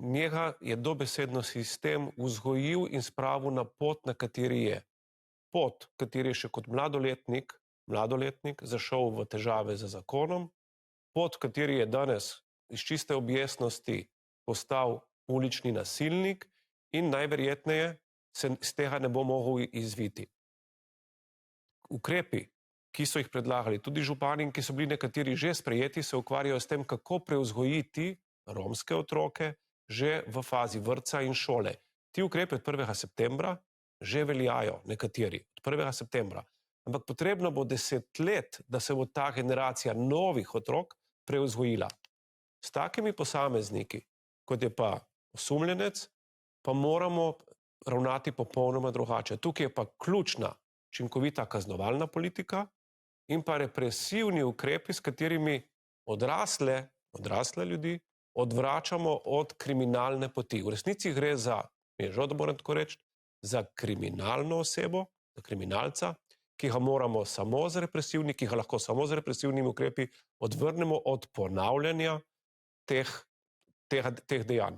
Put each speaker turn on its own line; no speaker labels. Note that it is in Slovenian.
njega je dobesedno sistem vzgojil in spravil na pot, na kateri je. Pot, kateri je še kot mladoletnik zašel v težave z zakonom, pot, kateri je danes iz čiste objestnosti postal ulični nasilnik in najverjetneje se iz tega ne bo mogel izviti. Ukrepi, ki so jih predlagali tudi župani in ki so bili nekateri že sprejeti, se ukvarjajo s tem, kako prevzgojiti romske otroke že v fazi vrtca in šole. Ti ukrepi od 1. septembra že veljajo, nekateri, od 1. septembra. Ampak potrebno bo 10 let, da se bo ta generacija novih otrok prevzgojila. S takimi posamezniki, kot je pa osumljenec, pa moramo ravnati popolnoma drugače. Tukaj je pa ključna učinkovita kaznovalna politika in pa represivni ukrepi, s katerimi odrasle ljudi odvračamo od kriminalne poti. V resnici gre za, žal da moram tako reči, za kriminalno osebo, za kriminalca, ki ga moramo samo z ki ga lahko samo z represivnimi ukrepi odvrnemo od ponavljanja teh dejanj.